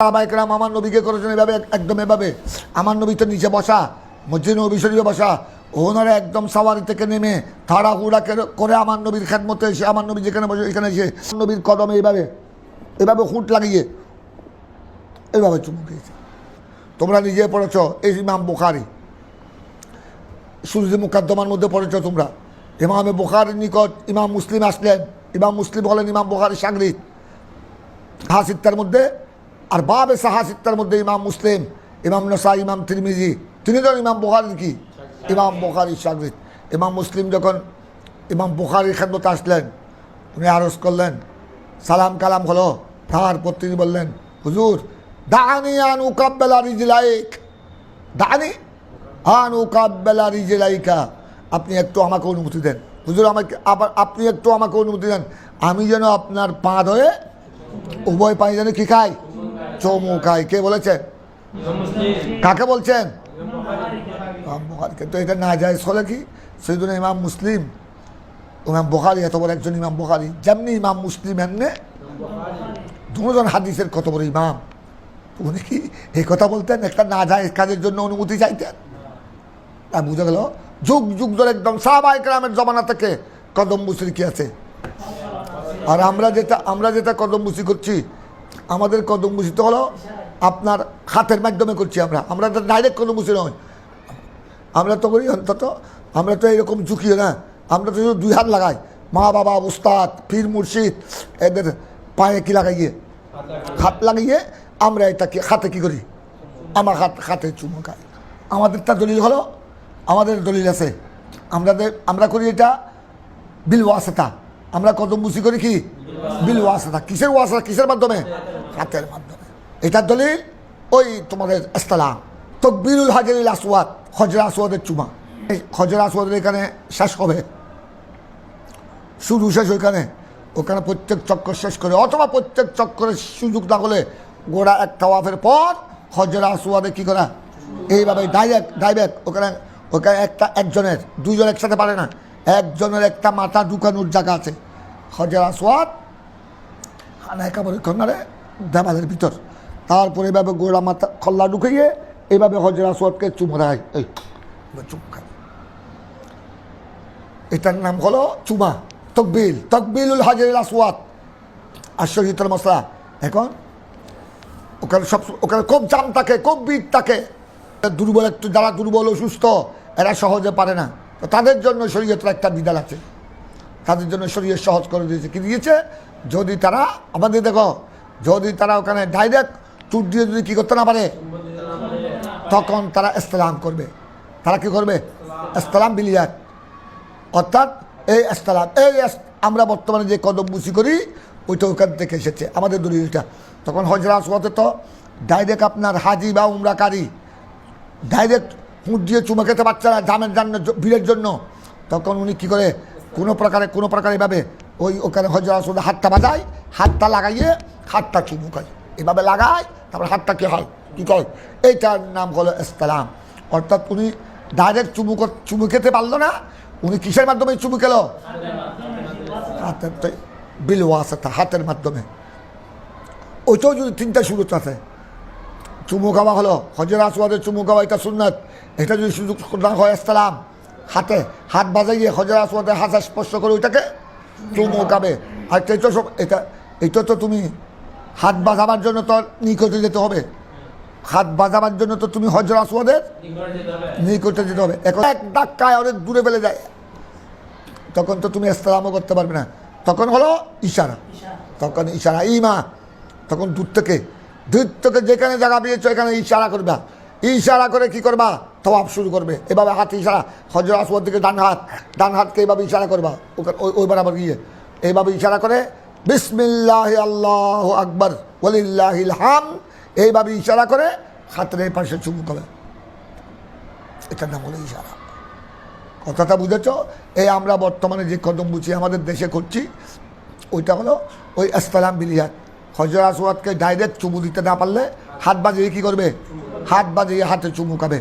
সাহাবায়ে-কেরাম আমার নবীকে করেছেন এভাবে, একদম এভাবে। আমার নবী তো নিচে বসা, মসজিদ নবী শরীফে বসা, ওনারা একদম সাওয়ারি থেকে নেমে তাড়াহুড়া করে আমার নবীর খেদমতে এসে, আমার নবী যেখানে বসে এখানে এসে নবীর কদমে এইভাবে এভাবে হুঁট লাগিয়ে এইভাবে চুমু খেয়েছে। তোমরা নিজে পড়েছ, এই ইমাম বুখারী সুরুজ মুকাদ্দমার মধ্যে পড়েছ তোমরা। ইমামে বুখারীর নিকট ইমাম মুসলিম আসলেন, ইমাম মুসলিম হলেন ইমাম বুখারীর সাগরিদ সাহাসিত্তার মধ্যে, আর বাবে সাহাসিত্তার মধ্যে ইমাম মুসলিম, ইমাম নাসাই, ইমাম তিরমিজি, তিনজন ইমাম বুখারীর কি ইমাম বুখারীর সাগরিদ। ইমাম মুসলিম যখন ইমাম বুখারীর খেদমতে আসলেন, উনি আরজ করলেন, সালাম কালাম হলো, তারপর তিনি বললেন, হুজুর দানি আন উকাব্বিলা রিজলাইক, দানি আন উকাব্বিলা রিজলাইকা, আপনি একটু আমাকে অনুমতি দেন হুজুর, আমাকে আবার আপনি একটু আমাকে অনুমতি দেন, আমি যেন আপনার পা ধরে উভয় পায়ে যেন কি খাই, চুমু খাই। কে বলেছেন? কাকে বলছেন? কিন্তু এটা না যায় হলে কি, সেই জন্য ইমাম মুসলিম, ইমাম বুখারী এত বড় একজন ইমাম বুখারী, যেমনি ইমাম মুসলিম এমনি দুজন হাদিসের কত বড় ইমাম, উনি কি এই কথা বলতেন একটা না যায় কাজের জন্য অনুমতি চাইতেন? বুঝে গেল যুগ যুগ ধরে একদম সাহাবায়ে-কেরামের জমানা থেকে কদম বুসি কি আছে। আর আমরা যেটা কদম বুসি করছি, আমাদের কদম বুসি তো হলো আপনার হাতের মাধ্যমে করছি। আমরা তো ডাইরেক্ট কদম বুসি নয়, আমরা তো করি অন্তত, আমরা তো এরকম ঝুঁকিও না, আমরা তো দুই হাত লাগাই, মা বাবা উস্তাদ পীর মুর্শিদ এদের পায়ে কি লাগাইয়ে, হাত লাগিয়ে আমরা এটাকে হাতে কি করি, আমার হাতে চুমু খাই। আমাদেরটা দলিল হলো, আমাদের দলিল আছে, আমরা করি এটা বিল ওয়াসিতা, আমরা কদম বুসি করি কি বিল ওয়াসিতা। কিসের ওয়াসিতা? কিসের মাধ্যমে? হাতের মাধ্যমে। এটার দলিল ওই তোমাদের ইসলাম তাকবীরুল হাজারিল আসওয়াদ, হজরে আসওয়াদের চুমা। হজরে আসওয়াদের এখানে শেষ হবে, শুরু শেষ ওখানে প্রত্যেক চক্কর শেষ করে, অথবা প্রত্যেক চক্করের সুযোগ না হলে গোড়া এক তাওয়াফের পর হজরে আসওয়াদে কি করা, এইভাবে ডাইরেক্ট ওখানে একজনের, দুইজন একসাথে পারে না, একজনের একটা মাথা ঢুকানোর জায়গা আছে। হজরে আসওয়াদ হানায় কাবারের কর্নারে দেওয়ালের ভিতর, তারপরে এভাবে গোড়া মাথা খল্লা ঢুকিয়ে এইভাবে হজরে আসওয়াদকে চুমু দেয়, এই চুমু খায়। এটার নাম হলো চুমা, তকবিলুল হাজারিল আসওয়াদ আর শরীয়তের মশলা। এখন ওখানে খুব জাম থাকে, খুব ভিড় থাকে, দুর্বল একটু, যারা দুর্বল অসুস্থ এরা সহজে পারে না, তো তাদের জন্য শরীয়তের একটা বিধান আছে, তাদের জন্য শরীয়ত সহজ করে দিয়েছে। কি দিয়েছে? যদি তারা, আমাদের দেখো, যদি তারা ওখানে ডাইরেক্ট চুট দিয়ে যদি কী করতে না পারে, তখন তারা ইসলাম করবে। তারা কি করবে? ইসলাম বিলিয়াত, অর্থাৎ এই ইসলাম, আমরা বর্তমানে যে কদম বুসি করি ওইটা ওখান থেকে এসেছে আমাদের দলিলটা। তখন হজরে আসওয়াদে তো ডাইরেক্ট আপনার হাজি বা উমরাকারী ডাইরেক্ট হুঁট দিয়ে চুমা খেতে পারছে না জামের জন্য, ভিড়ের জন্য, তখন উনি কী করে, কোনো প্রকারে এভাবে ওখানে হজরে আসওয়াদে হাতটা বাজায়, হাতটা লাগাইয়ে হাতটা চুমু খায়, এভাবে লাগায়, তারপর হাতটা কী হয়, কী করে, এইটার নাম হলো ইসলাম। অর্থাৎ উনি ডাইরেক্ট চুমু খেতে পারলো না, উনি কিসের মাধ্যমে চুমু খেলো? হাতের বিল ওয়াসিতা, হাতের মাধ্যমে। ওইটাও যদি তিনটা সুরত আছে, চুমু খাওয়া হলো হজরে আসওয়াদের চুমু খাওয়া, এটা সুন্নাত। এটা যদি সুযোগ না হয় ইসলাম, হাত বাজাইয়ে হজরে আসওয়াদের হাত স্পর্শ করে ওইটাকে চুমু খাবে। আর এটা তো তুমি হাত বাজাবার জন্য তো নিকটে যেতে হবে, হাত বাজাবার জন্য তো তুমি হজরে আসওয়াদের নিকটে যেতে হবে। এখন এক ধাক্কায় অনেক দূরে ফেলে যায়, তখন তো তুমি ইসলামও করতে পারবে না, তখন হলো ইশারা, তখন ইশারা ইমা, তখন দূর থেকে যেখানে জায়গা পেয়েছো এখানে ইশারা করবা, ইশারা করে কি করবা, তওয়াফ শুরু করবে, এভাবে হাত ইশারা, হজরে আসওয়াদ থেকে ডান হাতকে এইভাবে ইশারা করবা, ওই বরাবর গিয়ে এইভাবে ইশারা করে বিসমিল্লাহ আল্লাহু আকবার ওয়ালিল্লাহিল হামদ, এইভাবে ইশারা করে হাতের এই পাশে চুমু করবে, এটার নাম হলো ইশারা। কথাটা বুঝেছ? এই আমরা বর্তমানে যে কদম বুঝি আমাদের দেশে করছি, ওইটা হলো ওই ইসলাম বিলিয়াত। হজরে আসওয়াদকে ডাইরেক্ট চুমু দিতে না পারলে হাত বাজিয়ে কী করবে, হাত বাজিয়ে হাতে চুমু খাবে।